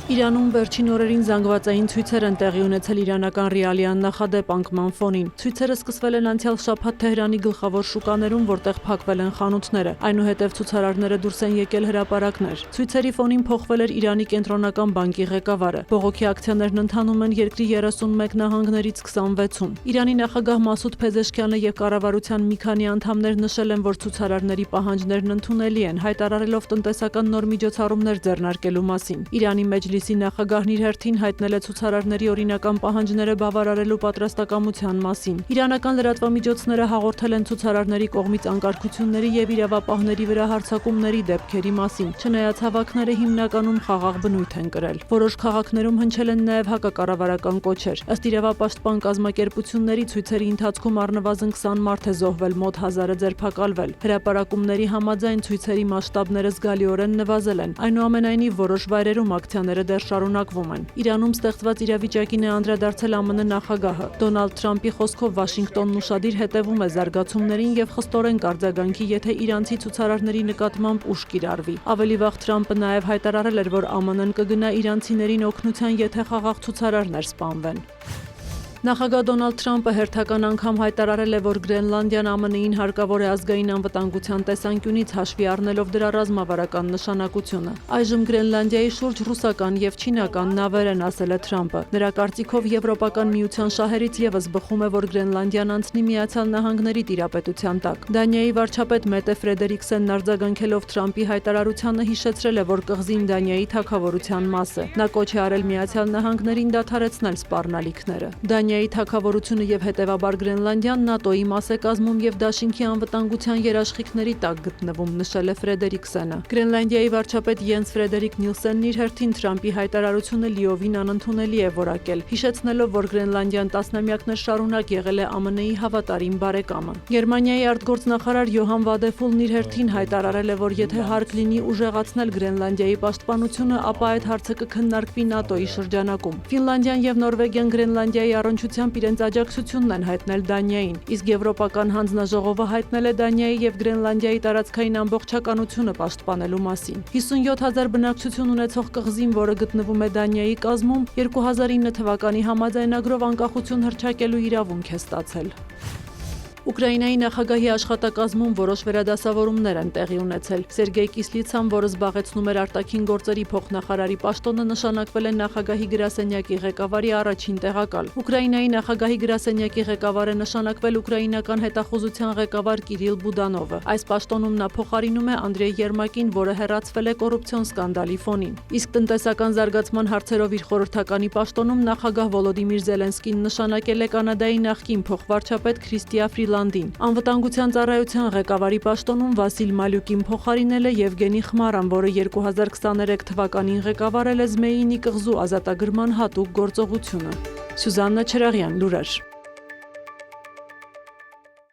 Իրանում վերջին օրերին զանգվածային ցույցեր են տեղի ունեցել իրանական ռիալյան նախադեպ անկման ֆոնին։ Ցույցերը սկսվել են անցյալ շաբաթ Թեհրանի գլխավոր շուկաներում, որտեղ փակվել են խանութները։ Այնուհետև ցուցարարները դուրս են եկել հրապարակներ։ Ցույցերի ֆոնին փոխվել էր Իրանի կենտրոնական բանկի ղեկավարը։ Բողոքի ակցիաներն ընթանում են երկրի 31 նահանգներից 26-ում։ Իրանի նախագահ Մասուդ Փեզեշքյանը եւ կառավարության մի քանի անդամներ նշել են, որ ցուցարարների պահանջներն ընդունելի են, հայտարարելով տնտեսական նոր միջոցառումներ ձեռնարկելու մասին։ Իրանի Մեջլիսի նախագահն իր հերթին հայտնել է ցուցարարների օրինական պահանջները բավարարելու պատրաստակամության մասին։ Իրանական լրատվամիջոցները հաղորդել են ցուցարարների կողմից անկարգությունների եւ իրավապահների վրա հարձակումների դեպքերի մասին, չնայած հավաքները հիմնականում խաղաղ բնույթ են կրել։ Որոշ քաղաքներում հնչել են նաեւ հակակառավարական կոչեր։ Ըստ իրավապաշտպան կազմակերպությունների ցույցերի ընթացքում առնվազն 20 մարդ է զոհվել, մոտ 1000-ը ձերբակալվել։ Հրապարակումների համաձայն ցույցերի մասշտաբները զգալիորեն նվազել են։ Այնուամենայնիվ որոշ վայրերում ակցիաները դեռ շարունակվում են։ Իրանում ստեղծված իրավիճակին է անդրադարձել ԱՄՆ նախագահը։ Դոնալդ Թրամփի խոսքով Վաշինգտոնն ուշադիր հետևում է զարգացումներին եւ խստորեն կարձագանքի, եթե իրանցի ցուցարարների նկատմամբ ուժ կիրառվի։ Ավելի վաղ Թրամփը նաեւ հայտարարել էր, որ ԱՄՆ-ն կգնա իրանցիներին օգնության, եթե խաղաղ ցուցարարներ սպանվեն։ Նախագահ Դոնալդ Թրամփը հերթական անգամ հայտարարել է, որ Գրենլանդիան ԱՄՆ-ին հարկավոր է ազգային անվտանգության տեսանկյունից հաշվի առնելով դրա ռազմավարական նշանակությունը։ Այժմ Գրենլանդիայի շուրջ ռուսական եւ չինական նավեր են, ասել է Թրամփը։ Նրա կարծիքով Եվրոպական միության շահերից եւս բխում է, որ Գրենլանդիան անցնի Միացյալ Նահանգների տիրապետության տակ։ Դանիայի վարչապետ Մետե Ֆրեդերիկսենն արձագանքելով Թրամփի հայտարարությանը հիշեցրել է, որ կղզին Դանիայի թագավորության մաս է։ Նա կոչ է արել Միացյալ Նահանգներին դադարեցնել սպառնալիքները։ Դանիայի թագավորությունը եւ հետեւաբար Գրենլանդիան ՆԱՏՕ-ի մաս է կազմում եւ դաշինքի անվտանգության երաշխիքների տակ գտնվում, նշել է Ֆրեդերիկսենը։ Գրենլանդիայի վարչապետ Յենս Ֆրեդերիկ Նիլսենն իր հերթին Թրամփի հայտարարությունը լիովին անընդունելի է որակել, հիշեցնելով, որ Գրենլանդիան տասնամյակներ շարունակ եղել է ԱՄՆ-ի հավատարիմ բարեկամը։ Գերմանիայի արտգործնախարար Յոհան Վադեֆուլն իր հերթին հայտարարել է, որ եթե հարկ լինի ուժեղացնել Գրենլանդիայի պաշտպանությունը, ապա այդ հարցը կքննարկվի ՆԱՏՕ-ի շրջանակում։ Ֆինլանդիան եւ Նորվեգիան Գրենլանդիայի առնչությամբ իրենց աջակցությունն են հայտնել Դանիային, իսկ Եվրոպական հանձնաժողովը հայտնել է Դանիայի եւ Գրենլանդիայի տարածքային ամբողջականությունը պաշտպանելու մասին։ 57,000 բնակչություն ունեցող կղզին, որը գտնվում է Դանիայի կազմում, 2009 թվականի համաձայնագրով անկախություն հռչակելու իրավունք է ստացել։ Ուկրաինայի նախագահի աշխատակազմում որոշ վերադասավորումներ են տեղի ունեցել։ Սերգեյ Կիսլիցան, որը զբաղեցնում էր արտաքին գործերի փոխնախարարի պաշտոնը, նշանակվել է նախագահի գրասենյակի ղեկավարի առաջին տեղակալ։ Ուկրաինայի նախագահի գրասենյակի ղեկավար է նշանակվել ուկրաինական հետախուզության ղեկավար Կիրիլ Բուդանովը։ Այս պաշտոնում նա փոխարինում է Անդրեյ Երմակին, որը հեռացվել է կոռուպցիոն սկանդալի ֆոնին։ Իսկ տնտեսական զարգացման հարցերով իր խորհրդականի պաշտոնում նախագահ Վոլոդիմիր Զելենսկին նշանակել է Կանադայի նախկին փոխվարչապետ Քրիստիա Ֆրիլանդին։ Անվտանգության ծառայության ղեկավարի պաշտոնում Վասիլ Մալյուկին փոխարինել է Եվգենի Խմարան, որը 2023 թվականին ղեկավարել է Զմեյինի կղզու ազատագրման հատուկ գործողությունը։ Սյուզաննա Չրաղյան, լուրեր։